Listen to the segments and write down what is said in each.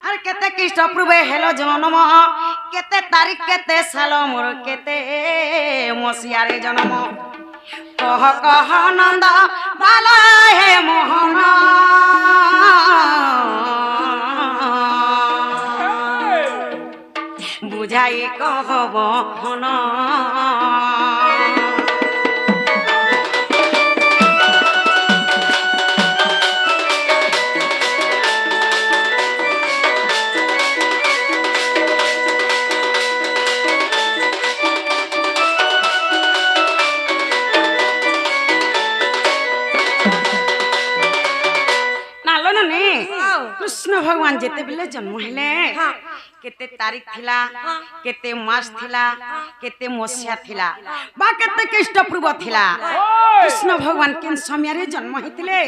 আর কেতে খ্রিস্টপূর্বে হেলো জন্ম কেতে তারিখ কেতে সাল মোর কেতে মসিয়ারে জন্ম কহ কহ নন্দ বালা হে মোহন বুঝাই কহ বহন कृष्ण भगवान जेते बेले जन्म हेले केते तारीख थिला केते मास थिला केते मसिया थिला बा केते ख्रीष्टपूर्व थिला कृष्ण भगवान केन समय रे जन्म हेतिले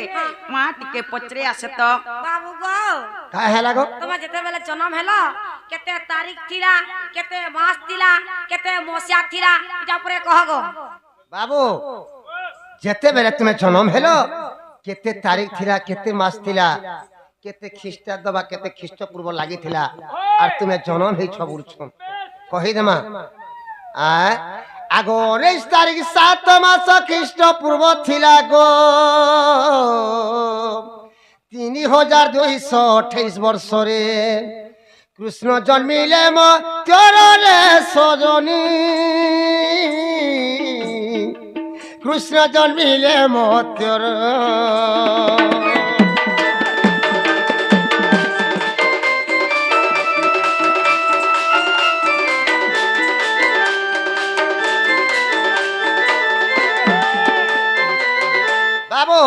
मा टिके पचरे आसे तो बाबू गो का हेला गो तुम जेते बेले जन्म हेलो केते तारीख थिला केते मास थिला केते मसिया थिला इटा परे कह गो बाबू जेते बेले तुमे जन्म हेलो केते तारीख थिला केते मास थिला केते ख्रीष्टाब्द बा केते ख्रीष्टपूर्व लागि थिला और तुमे जन्म हे छ बुरछन कहि देमा आ आगो 19 तारीख 7 मास ख्रीष्टपूर्व थिला गो 3228 वर्ष रे कृष्ण जन्मिले म तेरे सजनी कृष्ण जन्मिले म तेरे बाबू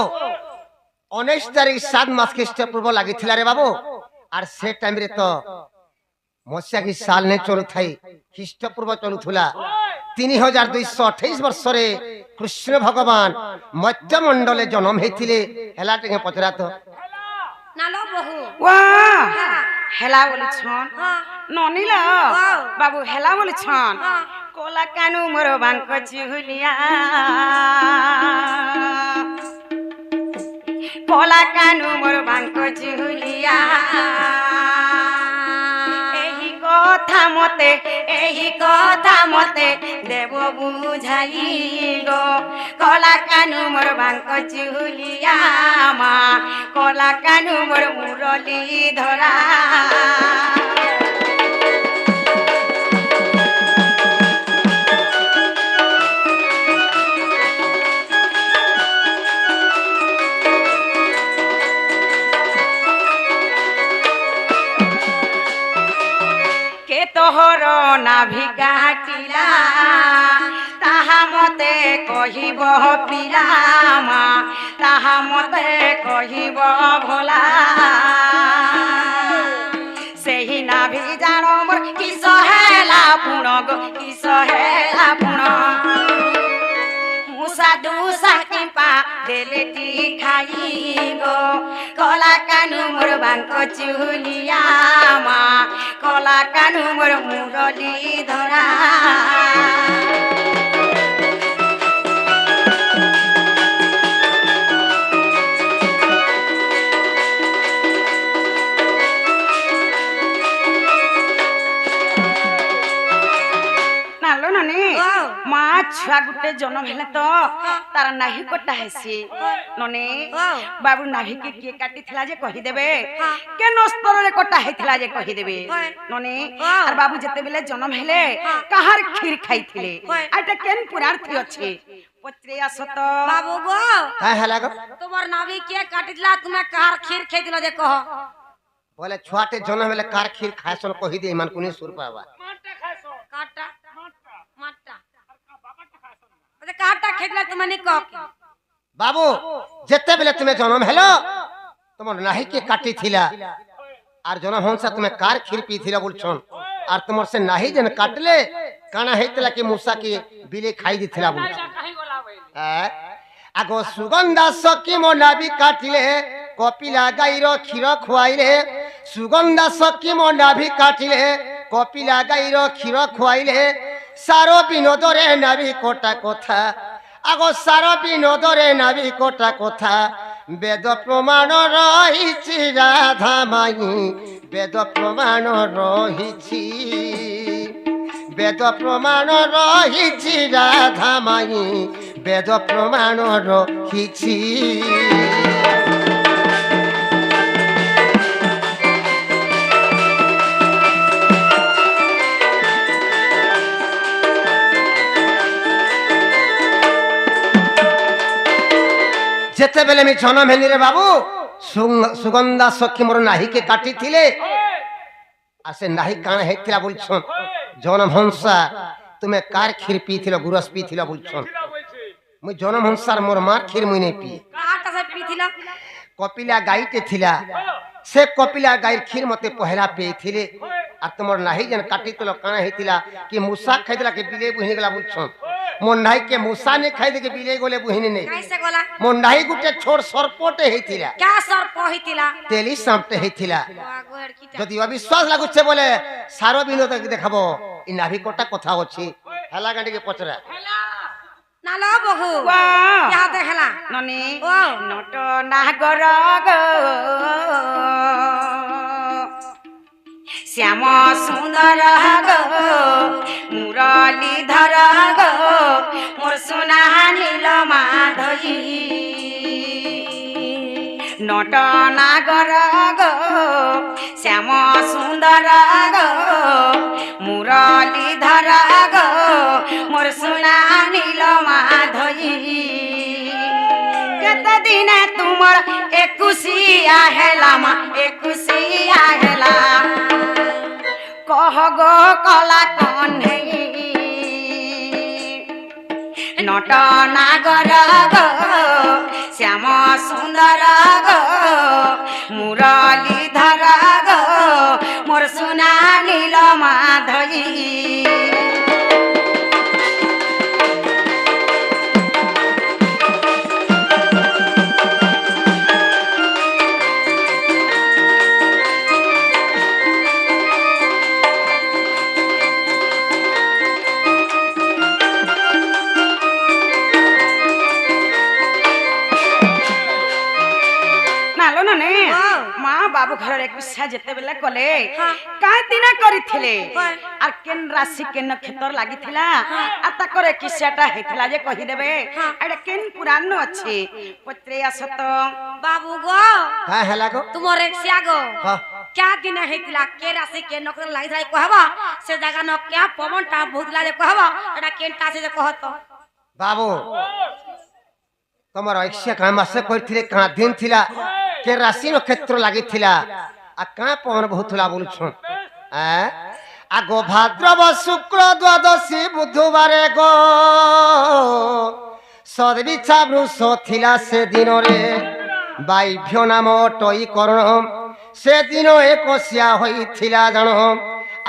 19 तारीख 7 मास ख्रीष्टपूर्व लागि थिला रे बाबू और से टाइम रे तो मसिया की साल ने चलु थाई ख्रीष्टपूर्व चलु थुला 3228 वर्ष रे कृष्ण भगवान मध्य मंडले जन्म हेथिले हेला टिके पचरा तो नालो बहु वाह हेला बोली छन ननिला बाबू हेला बोली छन कोला कानु मोर बांक चिहुलिया कोला कानु मोर बांक चिहुलिया एही कथा मते देव बुझाई गो कोला कानु मोर बांक चिहुलिया मा कोला कानु मोर मुरली धरा तोहर नाभि काटिला ताहा मते कहिब पिला मा ताहा मते कहिब भोला सेही नाभि जान मोर किस हेला पुण गो किस हेला पुण मुसा दुसा टिपा देलेटी खाई गो कोला कानु मोर बांक चिहुलिया मा कोला कानु मोर मुरली धरा छुआ गुटे जन्म हेले तो तार नाही कोटा हेसी नने बाबू नाभी के किए काटी थिला जे कहि देबे के नस्तर रे कोटा हेथिला जे कहि देबे नने और बाबू जते बेले जन्म हेले कहार खीर खाई थिले आटा केन पुरार्थी अछि पत्रे आसत बाबू गो का हेला गो तोमर नाभी के काटी दिला तुमे कहार खीर खाई दिलो जे कह बोले छुआटे जन्म हेले कार खीर खायसन कहि दे मान कुनी सुर पावा माटा खायसो काटा माटा अरे काटा खेतला तुमने कह बाबू जेते बेले तुमे जन्म हेलो तुमर नाही के काटी थिला और जन्म होनसा तुमे कार खीर पी थिला बोलछन और तुमर से नाही जन काटले काना हेतला कि मूसा के बिले खाई दिथिला बोल आगो सुगंधा सखी मो नाभि काटिले कपिला गाईरो क्षीर खुआइले सुगंधा सखी मो नाभि काटिले कपिला गाईरो क्षीर खुआइले सारो विनोदरे नाभि कोटा कथा आगो सारो विनोदरे नाभि कोटा कथा বেদ প্রমাণ রহিছি রাধা মাই বেদ প্রমাণ রহিছি বেদ প্রমাণ রহিছি রাধা মাই বেদ প্রমাণ রহিছি যেতেবেলে আমি জনম হেলি রে বাবু সুগন্ধা সখী মোর নাহিকে কাটিছিলে আর সে নাহি কাଣା হেইଥିଲା বলছন জনম হংসা তুমি কার ক্ষীর পিথিল গুরস পিথিল বলছন মুই জনম হংসার মোর মার ক্ষীর মুই নাই পি কাটা সে পিথিলা কপিলা গাইতে থিলা সে কপিলা গাইর ক্ষীর মতে পহেলা পেইছিলে আর তোমার নাহি যেন কাটিছিল কাଣା হেইଥିଲା কি মুসা খাইଥିଲା কি বিলে বুহিনি গলা বলছন মোর নাহি কে মুসা নে খাই দেখে বিলে গলে বুহিনি নেই কাইসে গলা মোর নাহি গুটে ছোট সর্পটে হেইଥିଲା কা সর্প হইতিলা তেলি সামটে হেইଥିଲା আগো হেড়কিটা যদি অবিশ্বাস লাগুছে বলে সারো বিনোদ দেখাবো ই নাভি কটা কথা আছে হেলা গাঁডিকে পচরা নালো বহু ওয়াও ইয়া দেখলা ননি ওয়াও নট নাগর গো শ্যাম সুন্দর গো মুরলীধর গো মোর সোনা নীল মাধবী নট নাগর গো শ্যাম সুন্দর গো মুরলীধর গো মোর সোনা নীল মাধবী কেতে দিনে তুমর একুশিয়া হেলা মা একুশিয়া হেলা কহ গো কলা কণ্ঠে নট নাগর গো শ্যাম সুন্দর গো মুরলীধর গো মোর সোনা নীল মাধবী মা বাবু ঘরের একুশা যেতেবেলে কলে কাই দিনা করিଥିଲେ আর কেন রাশি কেন নক্ষত্র লাগিଥିଲା আর তাকর একুশাটা হেইଥିଲା যে কহি দেবে এটা কেন পুরাণ আছে পত্রে আসত বাবু গো কা হেলা গো তোমার একশিয়া গো হ্যাঁ क्या दिन हेतिला के राशि के नौकर लाई थाई कहबा से जगह न क्या पवन टा भूतला जे कहबा एटा केनटा से जे कहत बाबू তোমার ঐক্ষ্য কাম মাসে কইছিলে কা দিন থিলা কে রাশি নক্ষত্র লাগিଥିଲା আর কা পবন বহুতলা বলছন আগো ভাদ্রব শুক্ল দ্বাদশী বুধবারে গো সদবিচ্ছা বৃষ থিলা সে দিনরে বাইভ্য নাম টই করণ সেদিন একশিয়া হইଥିଲା জাণ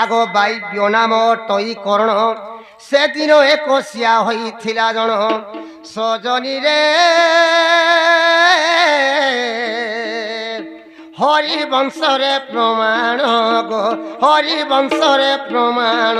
আগ বাইব্য নাম টই করণ সেদিন একশিয়া হইଥିଲା জাণ সজনী রে হরিবংশরে প্রমাণ গো হরিবংশরে প্রমাণ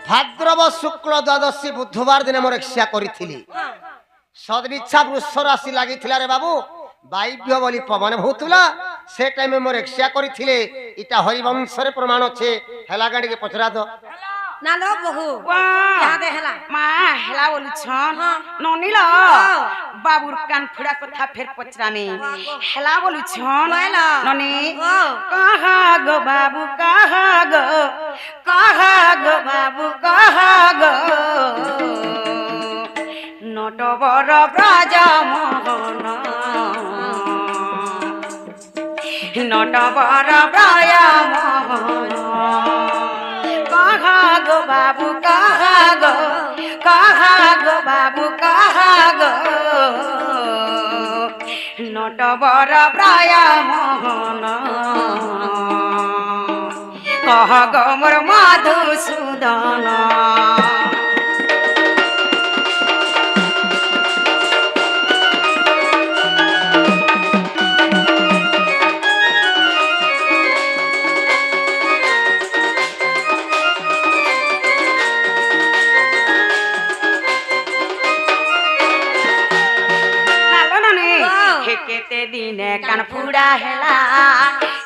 ভাদ্রব শুক্ল দ্বাদশী বুধবার দিনে মোর একশিয়া করিছিলি সদবিচ্ছা বৃষ রাশি লাগিଥିଲା রে বাবু বাইব্য বলি পবন ভূতুলা সে টাইমে মোর একশিয়া করিছিলে এটা হরিবংশরে প্রমাণ আছে হেলা গাড়িকে পচরা দো নালো বহু ইয়া দেখলা মা হেলা বলুছন ননিল বাবুর কান ফুড়া কথা ফের পচরানি হেলা বলুছন ননি কাহা গো বাবু কাহা গো বাবু কাহা গো নট বড় ব্রজ মোহন নট বড় ব্রজ মোহন কাহা গো বাবু কাহা গো বাবু কাহা গো নট বড় ব্রজ মোহন কহ গো মোর মধুসূদন পুরা হেলা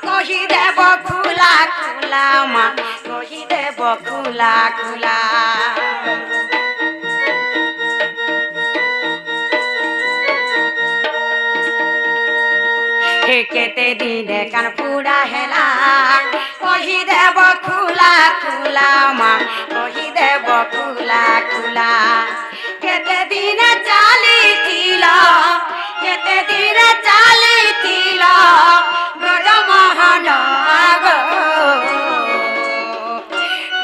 কহি দেব খুলা খুলা মা কহি দেব খুলা খুলা কেতে দিনে কান পুরা হেলা কহি দেব খুলা খুলা মা কহি দেব খুলা খুলা কেতে দিনে চালিছিল কেতে দিনে চালিছিল ব্রজমোহন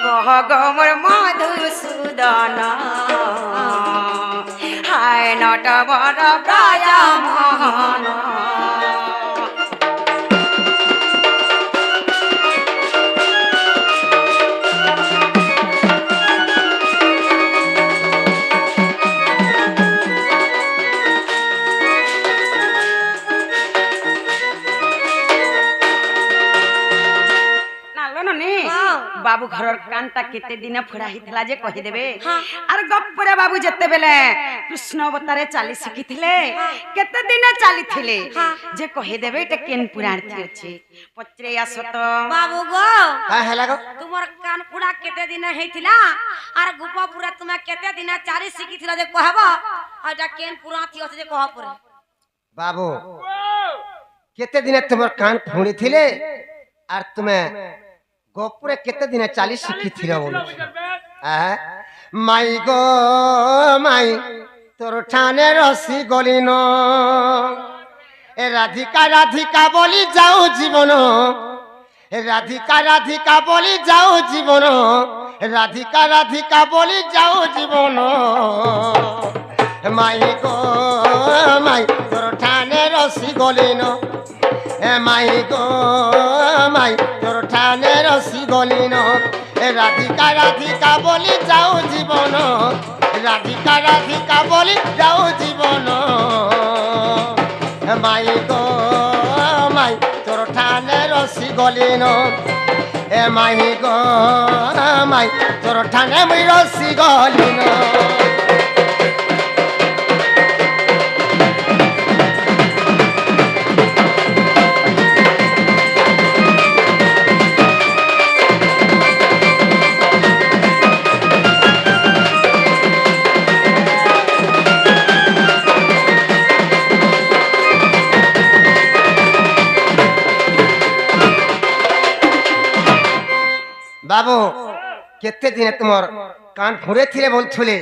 গহ গমর মধুসূদন হায় নটবর ব্রজমোহন বাবু ঘরর কানটা কেতে দিনে ফোড়া হইতলা যে কহি দেবে আর গপ্পরে বাবু যেতে বেলে কৃষ্ণ অবতারে চালি শিখিଥିଲେ কেতে দিনে চালিଥିଲେ যে কহি দেবে এটা কেন পুরাণ থিয়েছে পচরে আসো তো বাবু গো হ্যাঁ হেলা গো তোমার কান পুরা কেতে দিনে হেইতিলা আর গোপাপুরা তুমি কেতে দিনে চালি শিখিছিল যে কহব এটা কেন পুরা থিয়েছে যে কহ পরে বাবু কেতে দিনে তোমার কান ফুঁড়িছিলে আর তুমি গোপুরে কেতে দিনে চালি শিখিছিল বলছ মাই গো মাই তোর ঠানে রসি গলিন এ রাধিকা রাধিকা বলি যাও জীবন এ রাধিকা রাধিকা বলি যাও জীবন রাধিকা রাধিকা বলি যাও জীবন মাই গো মাই তোর ঠানে রসি গলিন এ মাই গো মাই তোর ঠানে রসি গলিন এ রাধিকা রাধিকা বলি যাও জীবন রাধিকা রাধিকা বলি যাও জীবন মাই গো মাই তোর ঠানে রসি গলিন এ মাই গো মাই তোর ঠানে মুই রসি গলিন বাবু কেতে দিনে তোমার কান ফুঁড়ে ছিলে বলছিলে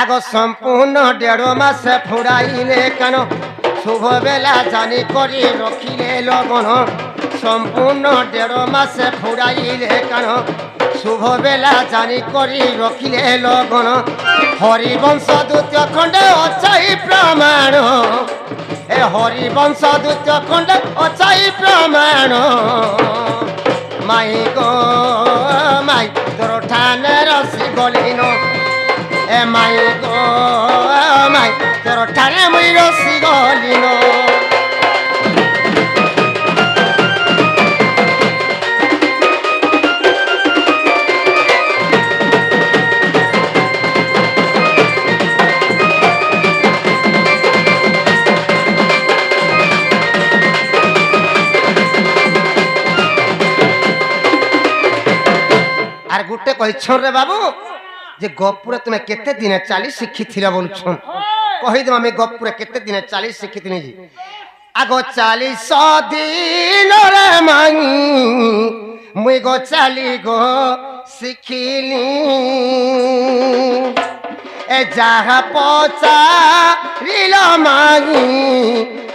আগ সম্পূর্ণ 1.5 মাস ফুড়াইলে কেন শুভ বেলা জানি করি রখিলে লগন সম্পূর্ণ 1.5 মাস ফুড়াইলে কেন শুভ বেলা জানি করি রখিলে লগন হরিবংশ দ্বিতীয় খণ্ডে অচাই প্রমাণ এ হরিবংশ দ্বিতীয় খণ্ডে অচাই প্রমাণ মাই গো মাই তোর ঠানে রসি গলিন এ মাই গো মাই তোর ঠানে মুই রসি গলিন আর গুটে কইছন রে বাবু যে গপুরে তুমি কেতে দিনে চালি শিখিছিল বলছন কহিদম আমি গপুরে কেতে দিনে চালি শিখিತೀನಿ জি আগ 40 দিন রে মাই মুই গো চালি গো শিখিলি এ যাহা পচারিল মাই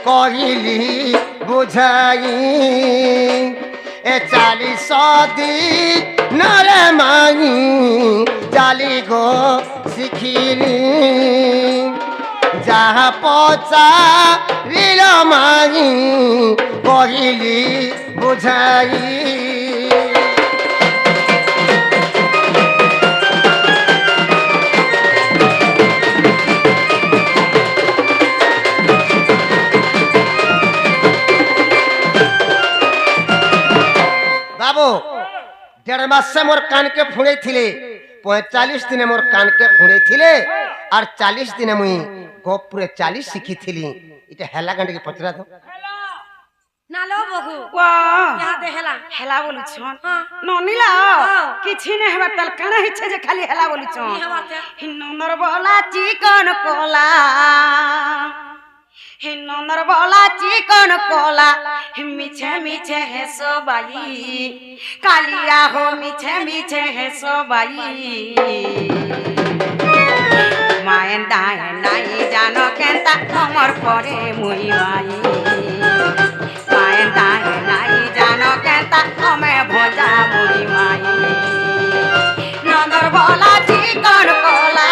কহিলি বুঝাই এ 40 দিন রে মাই চালি গো শিখিলি যাহা পচারিল মাই কহিলি বুঝাই বাবু 1.5 মাসে মোর কানকে ফুঁড়েছিলে 45 দিনে মোর কানকে ফুঁড়েছিলে আর 40 দিনে মুই গপুরে চালি শিখিଥିଲି এটা হেলা গান্ডকে পচরা তো নালো বহু ও ইহাতে হেলা হেলা বলুছন হ্যাঁ। ননিলা হ্যাঁ। কিছু না হেবার তাল কানা ইচ্ছে যে খালি হেলা বলুছন কি হেবাতে? হিন্নর বলা চিকন কোলা হিন্নর বলা চিকন কোলা মিছে মিছে হেসো বাই কালিয়া হো মিছে মিছে হেসো বাই মায়ের দায় নাই জানো কেনতা তোমার পরে মুই মাই মায়ের দায় নাই জানো কেনতা তুমি ভোজা মুই মাই নন্দর বলা চিকন কোলা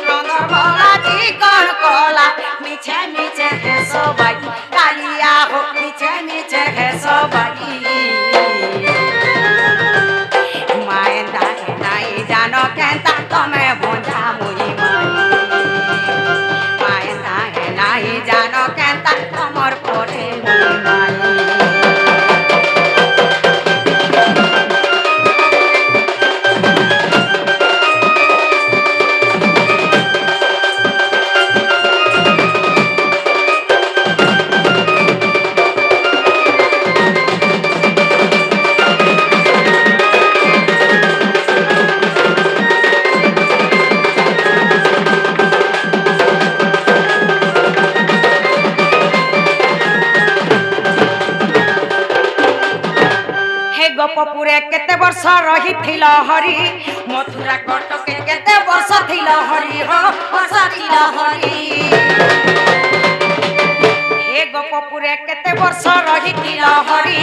নন্দর বলা চিকন কোলা মিছে মিছে হেসো বাই কালিয়া হো মিছে মিছে হেসো বাই মায়ের দায় নাই জানো কেনতা তুমি ভোজা মুই মাই মায়ের দায় নাই জানো কেনতা তোমার পরে মুই মাই গোপপুরে কেতে বর্ষ রহিছিল হরি মথুরা কটকে কেতে বর্ষ ছিল হরি হো বর্ষ ছিল হরি হে গোপপুরে কেতে বর্ষ রহিছিল হরি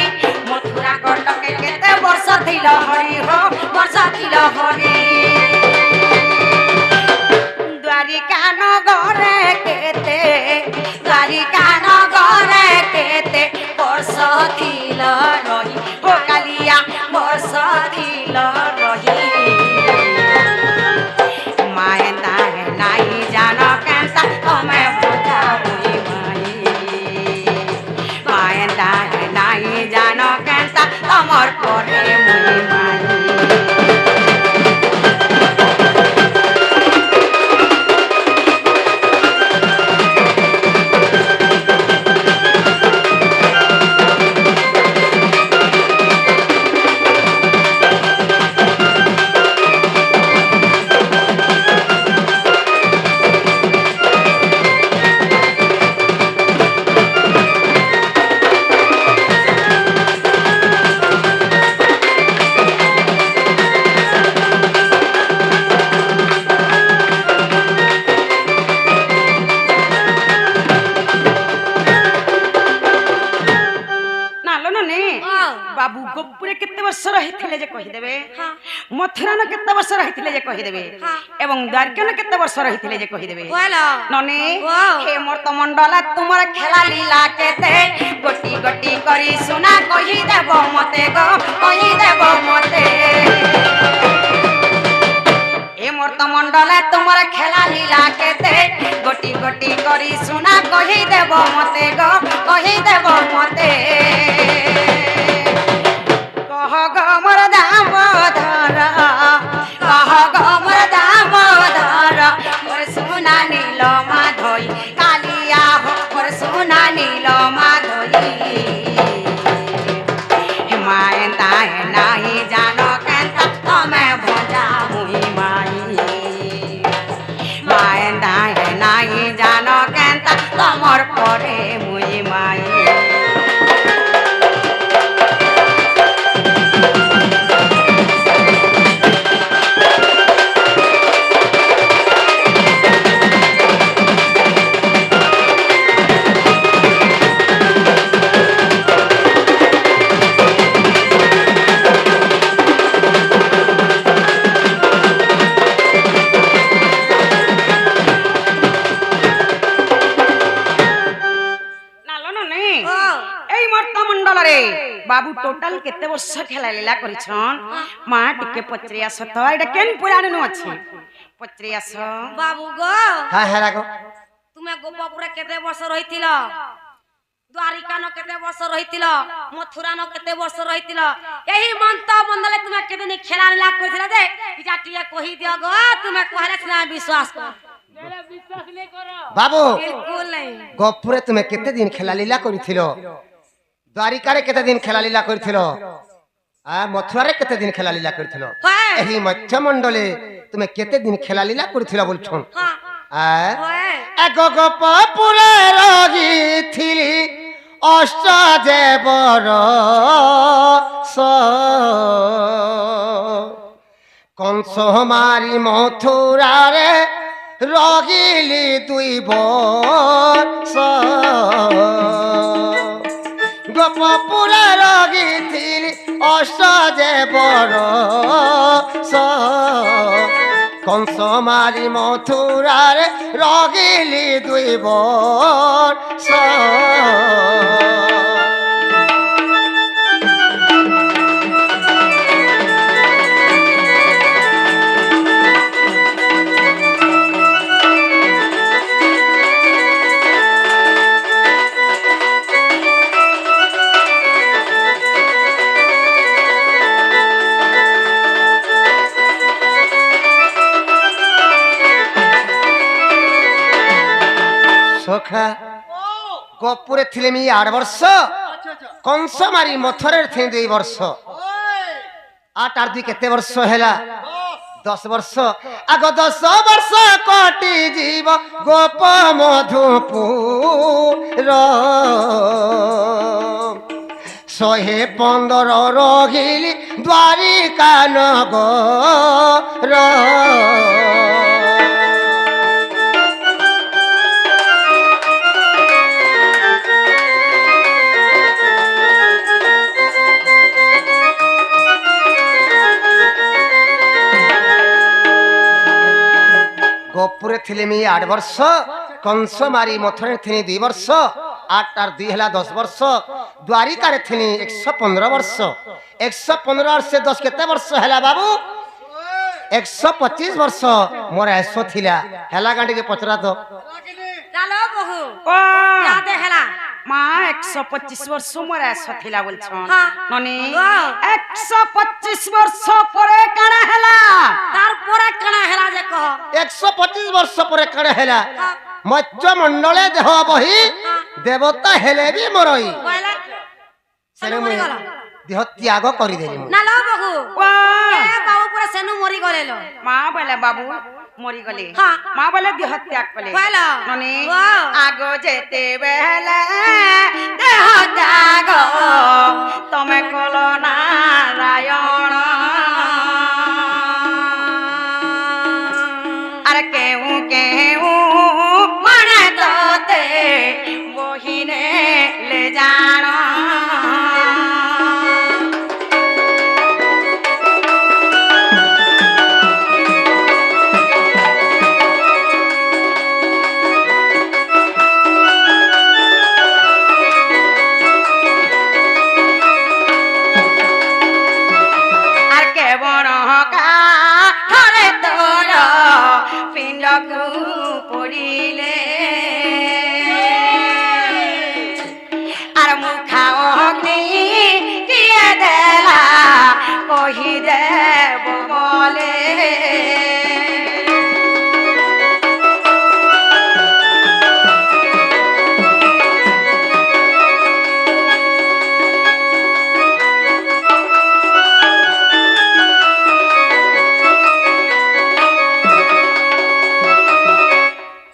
মথুরা কটকে কেতে বর্ষ ছিল হরি হো বর্ষ ছিল হরি দ্বারিকা নগরে কেতে দ্বারিকা নগরে কেতে বর্ষ ছিল রহি ও কালিয়া বর্ষ ছিল রহি মায়ের দায় নাই জানো কেনতা তুমি ভোজা মুই মাই মায়ের দায় নাই জানো কেনতা তোমার পরে মুই মাই বাবু গোপুরে কেতে বর্ষ রহিଥିଲେ যে কহিদেবে মথুরান কেতে বর্ষ রহিଥିଲେ যে কহিদেবে এবং দ্বারকান কেতে বর্ষ রহিଥିଲେ যে কহিদেবে ননে হে মর্ত মণ্ডলা তোমার খেলা লীলা কেতে গটি গটি করি সুনা কহিদেব মতে গো কহিদেব মতে হে মর্ত মণ্ডলা তোমার খেলা লীলা কেতে গটি গটি করি সুনা কহিদেব মতে গো কহিদেব মতে কহ গমর দামোদর কহ গমর দামোদর মোর সোনা নীল মাধই কালিয়া হো মোর সোনা নীল মাধই মায়ের দায় নাই জানো কেনতা তুমি ভোজা মুই মাই মায়ের দায় নাই জানো কেনতা তোমার পরে মুই মাই বাবু টোটাল কেতে বর্ষ খেলা লীলা করিছন মা টিকে পচরি আস তো এটা কেন পুরাণ নো আছে পচরি আস বাবু গো হ্যাঁ হ্যাঁ রাখো তুমি গোপপুরে কেতে বর্ষ রহিছিল দ্বারিকা ন কেতে বর্ষ রহিছিল মথুরা ন কেতে বর্ষ রহিছিল এই মন্ত মন্ডলে তুমি কেতে নি খেলা লীলা করিছিল যে এটা টিয়া কহি দিও গো তুমি কহলে সিনা বিশ্বাস কর বাবু বিলকুল নাই গপুরে তুমি কেতে দিন খেলা লীলা করিছিল দ্বারিকারে কেতে দিন খেলা লীলা করিছিল মথুরারে কেতে দিন খেলা লীলা করিছিল হ্যাঁ এই মধ্যমণ্ডলে তুমি কেতে দিন খেলা লীলা করিছিল বলছন হ্যাঁ এক গোপপুরে রগিছিলি অষ্ট দেবর কংস মারি মথুরারে রগিলি 2 বর্ষ গোপপুরে রগিছিলি অষ্ট দেবর কংস মারি মথুরারে রগিলি 2 বর্ষ সখা গোপুরে ଥିଲେ मी 8 ବର୍ଷ କଂସ ମାରି ମଥୁରାରେ ଥିଲେ 2 ବର୍ଷ 8 আর 2 କେତେ ବର୍ଷ ହେଲା 10 ବର୍ଷ ଆଗ 10 ବର୍ଷ କଟି ଯିବ ଗୋପ ମଧୁପୁର 115 ରଗିଲି ଦ୍ୱାରିକା ନଗର গোপুরে ଥିଲେ मी 8 ବର୍ଷ କଂସ ମାରି ମଥୁରାରେ ଥିଲେ 2 ବର୍ଷ 8 আর 2 ହେଲା 10 ବର୍ଷ ଦ୍ୱାରିକାରେ ଥିଲେ 115 ବର୍ଷ 115 আর से 10 କେତେ ବର୍ଷ ହେଲା ବାବୁ 125 ବର୍ଷ ମୋର ଏସो ଥିଲା ହେଲା ଗାଣ୍ଡିକେ ପଚରା ତ ଚାલો ବହୁ ও याद हेला মা 125 বর্ষ মোর এসো থিলা বলছন হ্যাঁ। ননি ও। 125 বর্ষ পরে কানা হেলা তারপরে কানা হেলা যে কহ 125 ବର୍ଷ ପରେ କଣ ହେଲା হ্যাঁ। ମତ୍ସ୍ୟ ମଣ୍ଡଳେ ଦେହ ବହି ଦେବତା ହେଲେ ବି ମରଇ কইলা ସେରେ ସେନୁ ମୁଁ মরি গলা ଦେହ ତ୍ୟାଗ କରିଦେଲି ମୁଁ না লো বহু ও এ বাবু পুরা সেনু মরি গলেলো মা বলে বাবু মরি গলে হ্যাঁ। মা বলে দেহ ত্যাগ কলে কইলা ননি ও। আগ যেতে বেলা দেহ ত্যাগ তুমি কল নারায়ণ আর কেউ কেউ মনে তোতে বহিনে লে জান আর কেবল কাঠরে তোর পিণ্ডকু পড়িলে আর মুখা অগ্নি দিয়ে দেলা কহি দেব বলে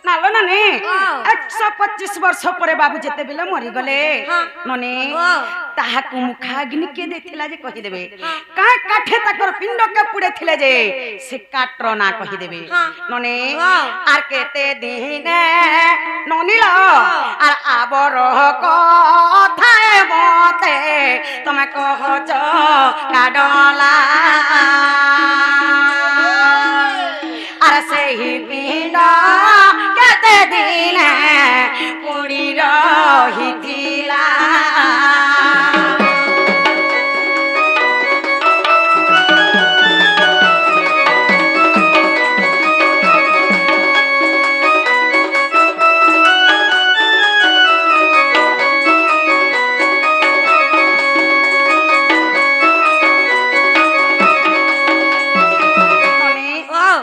নালো নানি ও। 125 ବର୍ଷ ପରେ ବାବୁ ଯେତେବେଳେ ମରିଗଲେ ହଁ। ନନି ও। ତାହାକୁ ମୁଖାଗ୍ନି କିଏ ଦେଇଥିଲା ଯେ କହିଦେବେ କାହା କାଠେ ତାଙ୍କର ପିଣ୍ଡ କାପୁଡେ ଥିଲେ ଯେ ସେ କାଠର ନା କହିଦେବେ ହଁ। ନନି ও। আর কেতে দিনে ননিল আর আবর কথায় মতে তুমি কহছ কাডলা আর সেই পিণ্ড কেতে দিনে পুড়ি রহিছিলা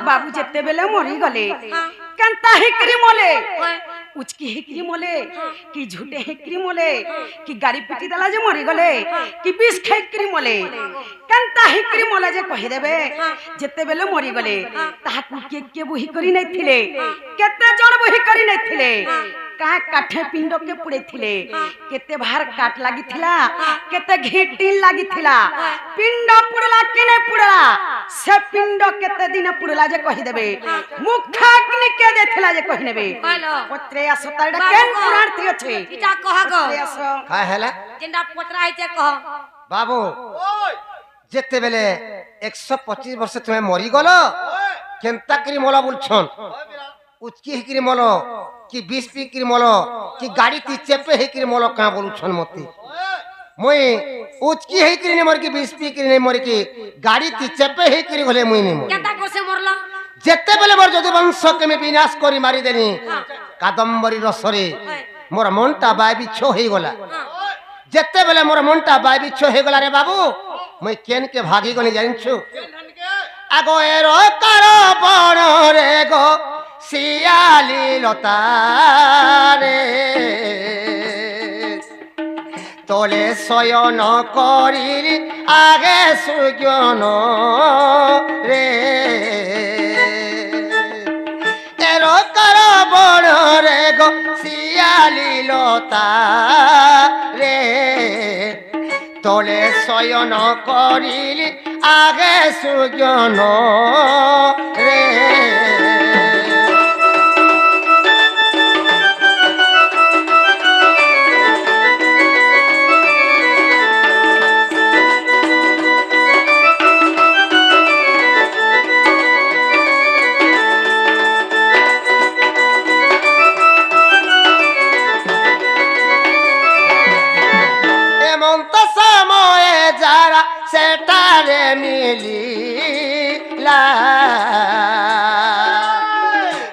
বাবু যেতেবেলে মরি গলে কেনতা হিকরি মলে উচকি হেকরি মলে কি ঝুটে হেকরি মলে কি গাড়ি পিটি দেলা যে মরি গলে কি বিষ খাইকরি মলে কেনতা হেকরি মলে যে কহি দেবে যেতেবেলে মরি গলে তাহাকু কে বহি করি নাই থিলে কেতে জণ বহি করি নাই থিলে का काठे पिंड के पुड़े थिले केते भार काट लागी थिला केते घेटी लागी थिला पिंड पुड़ला कि नै पुड़ला से पिंड केते दिन पुड़ला जे कहि देबे मुखा अग्नि के दे थिला जे कहि नेबे पत्रे असताडा केन पुराण थी अछि इटा कह गो का हैला जेंडा पोतरा आइते कह बाबू जेते बेले 125 वर्ष तुमे मरी गलो केनता करी मोला बोलछन उचकी हिकरी मोलो कि 20 पिकरी मोलो कि गाड़ी ती चेपे हिकरी मोलो का बोलछन मते मुई उचकी हिकरी ने मर कि 20 पिकरी ने मर कि गाड़ी ती चेपे हिकरी गले मुई ने मर केता कोसे मरला जेते बेले मोर जदु वंश के में विनाश करी मारी देनी कादम्बरी रसरे मोर मनटा बाय बिछो हे गला जेते बेले मोर मनटा बाय बिछो हे गला रे बाबू मुई केन के भागी गनी जानिछु आगो एरो करो बण रे गो सियाली लतारे तोले शयन करी आगे सुज्ञन रे एरो कर बण रे गो सियाली लतारे तोले शयन करी आगे सुज्ञन रे सेटारे मिलिला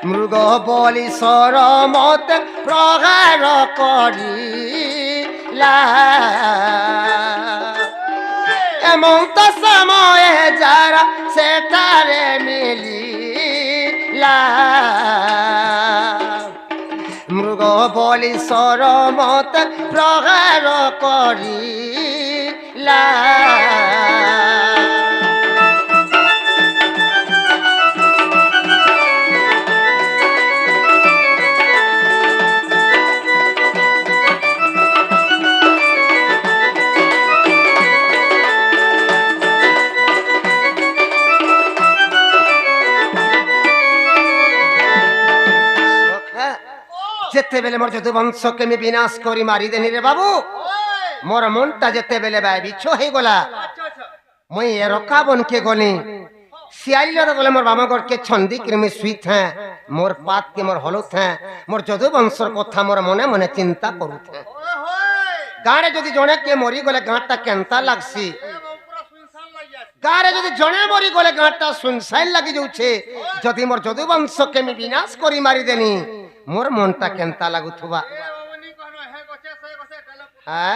मृग बलि सर मत प्रहार करिला एमंत समय जारा सेटारे मिलिला मृग बलि सर मत प्रहार करिला जेते बेले मोर जदु वंश के में विनाश करी मारी देनी रे बाबू मोर मनटा जेते बेले बाय बिछो हे गला मुई ए रका बन के गली सियाली रे बोले मोर बाबा गड के छंदी कृमि सुईत है मोर पात के मोर हलुत है मोर जदु वंशर कथा मोर मने मने चिंता करूत है गाड़े जदि जणे के मरी गले गांटा केनता लागसी गारे जदि जणे मरी गले गांटा सुनसाइन लागि जाउछे जदि मोर जदु वंश के में विनाश करी मारी देनी मोर मनटा केनता लागुथुबा हां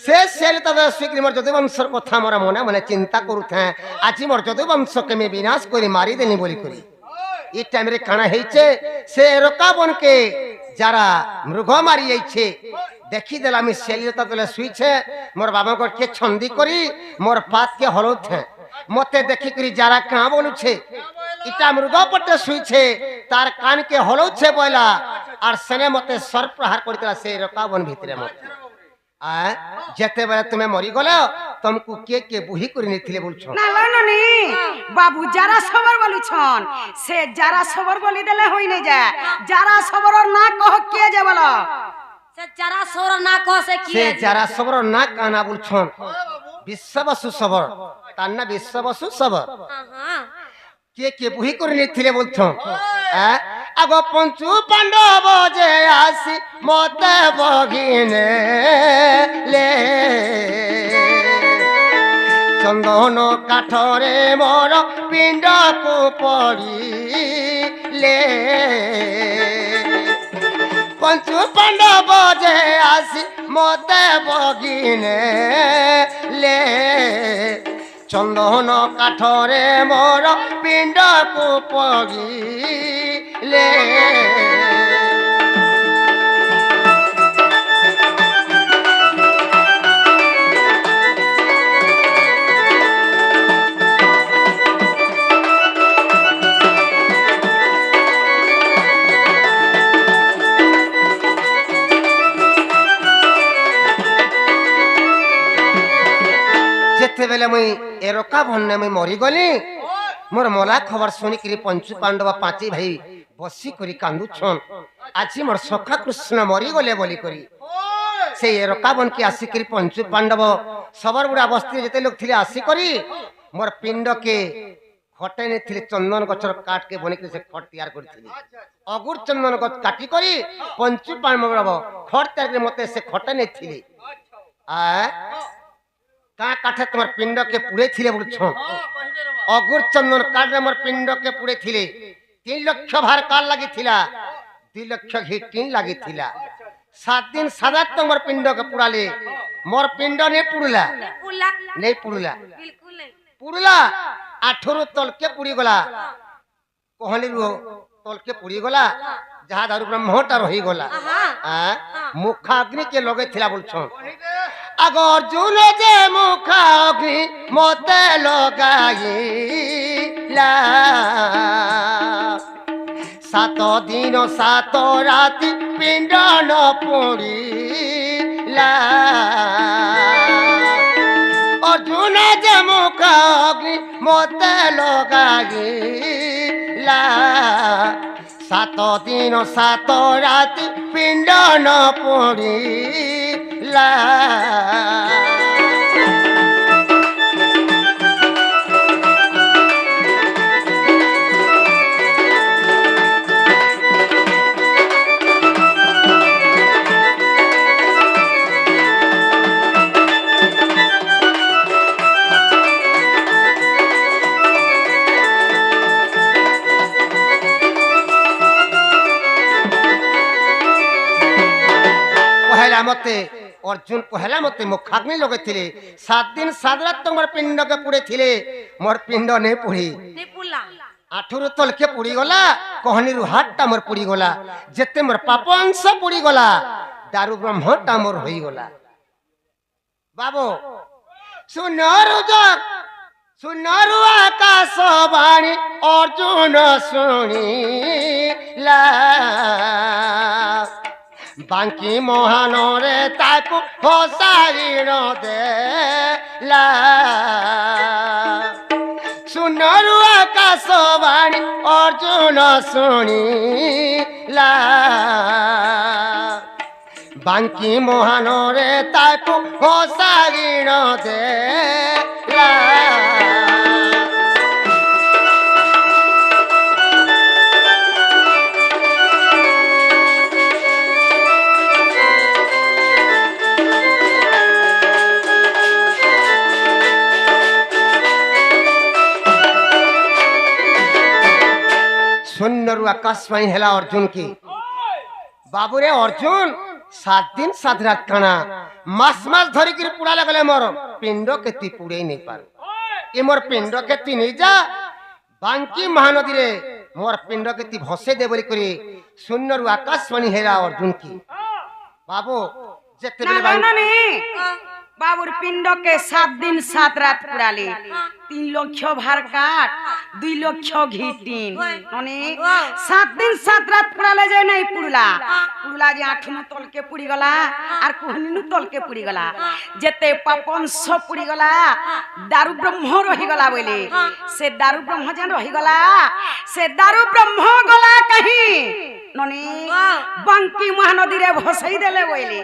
से सेल तब स्वीकृति मोर जदु वंशर कथा मोर मने मने चिंता करूथ है आज मोर जदु वंश के में विनाश करी मारी देनी बोली करी ई टाइम रे काना हेइछे से रोका बन के जारा मृग मारी जाइछे देखी देला मी सेलियता तले सुइछे मोर बाबा को के छंदी करी मोर पात के हलुथ है मते देखि करी जारा का बोलुछे इटा मृग पटे सुइछे तार कान के हलुछे बोला और सने मते सर प्रहार करतला से रोका बन भितरे मत आ जेते बेले तुमे मरी गलो तुमको के बुही करी नेथिले बोलछो ना लननी बाबू जारा सबर बोलुछन से जारा सबर बोली देले होई नै जा जारा सबर ना कह के जे बोलो से जारा सबर ना कह से की से जारा सबर ना काना बोलछन विश्ववसु सबर तान्ना विश्ववसु सबर हां के बुही करी नेथिले बोलछो आगो पंचु पांडव जे आसी मते बगिने ले चंदन काठरे मोर पिंड को पड़ी ले पंचु पांडव जे आसी मते बगिने ले चंदन काठरे मोर पिंड को पड़ी ले ବେଲେ ମୁଇଁ ଏରକା भन्ने ମୁଇଁ ମରି ଗଲି मोर मला खबर सुनिकरी पंचु पांडव पांची भाई बसी करी कांदुछन आज मोर सखा कृष्ण मरी गले बोली करी से एरका बन के आसिकरी पंचु पांडव सबर बुढ़ा बस्ती जेते लोग थिले आसी करी मोर पिंड के खटे ने थिले चंदन गछर काट के बने से खट तैयार करथिले अगुर चंदन गछ काटी करी पंचु पांडव खट तैयार के मते से खटे ने थिले आ का काठे तुम्हार पिंड के पुरे थिले बुझछन अगुर चंदन काट मोर पिंड के पुरे थिले 3 लाख भार काल लागि थिला 2 लाख घी टीन लागि थिला 7 दिन 7 रात मोर पिंड के पुराले मोर पिंड ने पुरला पुल्ला नहीं पुरला बिल्कुल नहीं पुरला 18 तल के पुरी गला कहली रो तल के पुरी गला जहा दारू ब्रह्मटा रही गला मुखाग्नि के लगे थिला बोलछन आग अर्जुन जे मुखाग्नि मते लगाइला 7 दिन 7 राति पिंड न पुरीला अर्जुन जे मुखाग्नि मते लगाइला 7 दिन 7 राति पिंड न पुरीला मते अर्जुन पहला मते मुखाग्नि लगे थिले 7 दिन 7 रात मोर पिंड के पुड़े थिले मोर पिंड ने पुड़ी नहीं पुल्ला 18 तल के पुड़ी गला कहनी रु हाटटा मोर पुड़ी गला जेते मोर पाप अंश पुड़ी गला दारू ब्रह्मटा मोर होई गला बाबू सुनरु जग सुनरु आकाश वाणी अर्जुन सुनीला बांकी मोहनरे ताकू होसाइण देला सुनरु आकाश वाणी अर्जुन सुनीला बांकी मोहनरे ताकू होसाइण देला सुनरु आकाशवाणी हेला अर्जुन की बाबूरे अर्जुन 7 दिन 7 रात खाना मास मास धरी कर पुड़ा लगले मोर पिंड केती पुड़े नहीं पार ये मोर पिंड केती नहीं जा बांकी महानदी रे मोर पिंड केती भसे दे बोली करी सुनरु आकाशवाणी हेला अर्जुन की बाबू जेते बेले बाबूर पिंड के 7 दिन 7 रात पुराले 3 लाख भार काट 2 लाख घी टीन नने 7 दिन 7 रात पुराले जे नहीं पुरला पुरला जे 8 नु तल के पुरी गला आर कोहनी नु तल के पुरी गला जेते पापन सब पुरी गला दारू ब्रह्म रही गला बोले से दारू ब्रह्म जन रही गला से दारू ब्रह्म गला कहीं ननी बांकी महानदी रे भसई देले बोले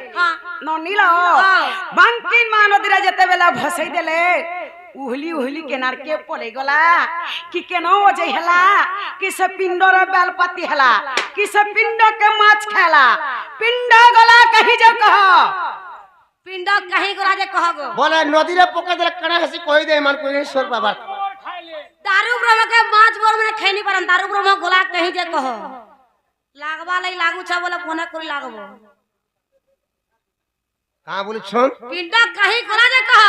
ननी लो बांकी महानदी रे जेते बेला भसई देले उहली उहली केनार के पले गला कि केनो वजे हला कि से पिंड रे बेलपति हला कि से पिंड के माछ खाला पिंड गला कहीं जे कह पिंड कहीं गला जे कहगो बोले नदी रे पके देले कणा हसी कोई दे मन कोई सोर बाबा दारू ब्रह्म के माछ बोर में खैनी परन दारू ब्रह्म गला कहीं जे कह लागबा लई लागू छ बोले फोन कर लागबो का बोली छन पिंड कहीं गला जे कह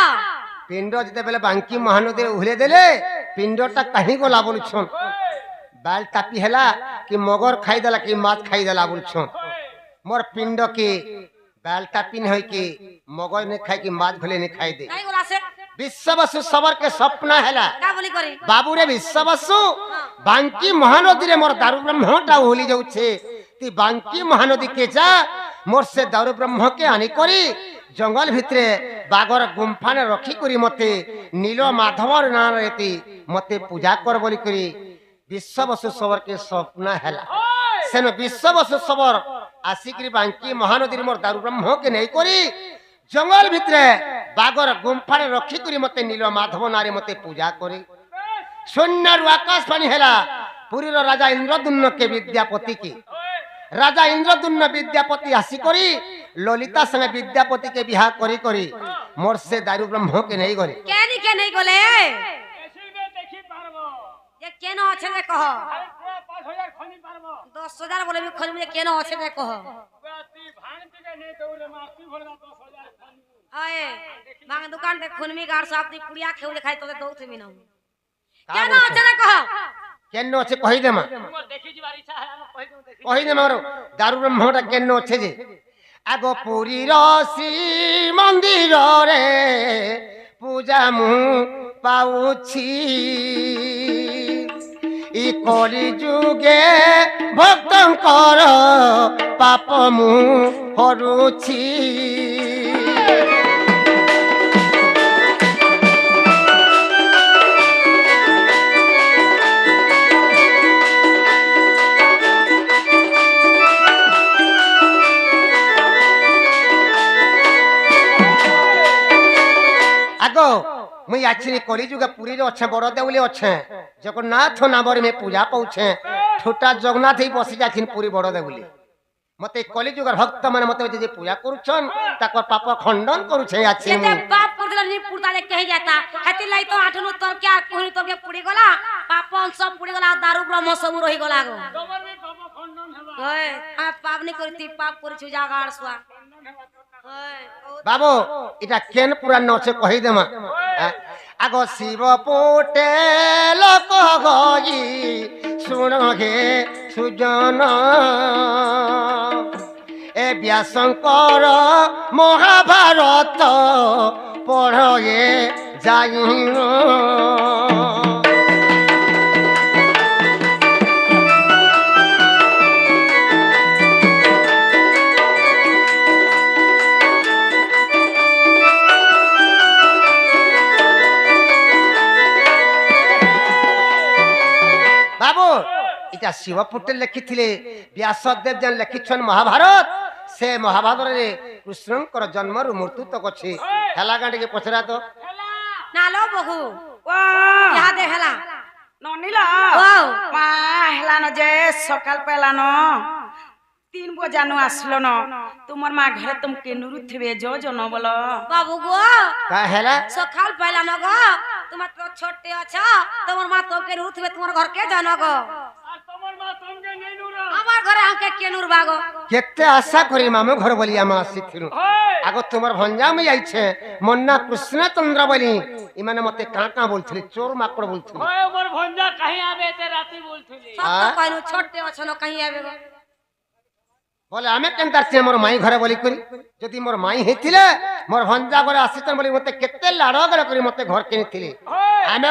पिंड जते बेले बांकी महानदी रे उहले देले पिंडटा कहीं गला बोली छन बाल टापी हला कि मगर खाई देला कि माछ खाई देला बोली छन मोर पिंड के बाल टापी न होई कि मगर ने खाई कि माछ भले ने खाई दे कहीं गला से विश्ववसु सबर के सपना हैला का बोली करी बाबू रे विश्ववसु बांकी महानदी रे मोर दारू ब्रह्मटा होली जाउछे ती बांकी महानदी के जा मोर से दारू ब्रह्म के आनी करी জঙ্গল ভিতরে বাগর গুম্ফানে রখি করি মতে নীল মাধবর নাঁরে মতে পূজা কর বলি করি বিশ্ববসু সবরকে স্বপ্ন হেলা সেন বিশ্ববসু সবর আসিকি বাঙ্কি মহানদীর মোর দারু ব্রহ্মকে নেই করি জঙ্গল ভিতরে বাগর গুম্ফানে রখি করি মতে নীল মাধব নাঁরে মতে পূজা করি সৈন্যর আকাশ পানি হেলা পুরীর রাজা ইন্দ্রদুম্নকে বিদ্যাপতিকে রাজা ইন্দ্রদুম্ন বিদ্যাপতি আসি করি ললিতা সঙ্গে বিদ্যাপতিকে বিবাহ করি করি মোর সে দারু ব্রহ্মকে নেই গলে কেন কে নেই গলে যে কেন আছে রে কহ 10,000 বলে আমি খনি কেন আছে রে কহ আয়ে মাং দোকানতে খুনমি গার সাপনি পুড়িয়া খেউ দেখাই তোতে দউথমি না কেন আছে রে কহ কেন আছে কহি দেমা কহি দেমা দারু ব্রহ্মটা কেন আছে যে আগ পুরীর শ্রী মন্দির রে পূজা মু পাউছি ই কলি যুগে ভক্তঙ্কর পাপ মু হরুছি मुई आछी कलिजुग पुरी अच्छे बड़ देउली अच्छे जगन्नाथ नाम में पूजा पाऊे छोटा जगन्नाथ ही बसी जाथिन पुरी बड़ देउली मते कलिजुग भक्त माने मते जे पूजा करूछन ताकर पाप खंडन करूछे आछी केते पाप करदला नि पुरता ले कहि जाता हति लाई तो आठनु तो क्या कोहनी तो के पुड़ी गला पाप सब पुड़ी गला दारू ब्रह्म सब रही गला गो तोमर भी पाप खंडन हेबा होय आ पाप नि करती पाप करिछु जागाड़ सुआ बाबू इटा केन पुराण नछे कहि देमा आगो शिव पोटे लोक गई सुन गे सुजन ए व्यासंकर महाभारत पढ़े जाइन इटा शिव पुटे लिखी व्यासदेव जन लिखिछन महाभारत से महाभारत रे कृष्णकर जन्म रु मृत्यु तक अछि हला गांडी के पछरा तो नालो बहु वाह यहाँ दे हला ननिला वाह मा हला न जे सकाल पेला न 3 बजानो आसलो न तुमर मा घरे तुम के नुरु थिबे जो जो न बोलो बाबू गो का हला सकाल पहला न गो तुम तो छोटे अच्छा तुमर मा तो के नुरु थिबे तुमर घर के जानो गो तुमर मा तुम के नहीं नुरा हमार घरे हम के नुर बागो केते आशा करी मामू घर बोली हम आसीथिनु आगो तुमर भंजा में आइछे मन्ना कृष्ण चंद्र बोली इ माने मते का का बोलथली चोर माकड़ बोलथली ओए मोर भंजा कहीं आबे ते राती बोलथली सब तो कहनु छोटे अच्छा न कहीं आबे गो बोले हमें केनतार से मोर माई घरे बोली करी जदी मोर माई हेतिले मोर भंजा घरे आसीतन बोली मते केते लाडो गले करी मते घर केनिथिले आमे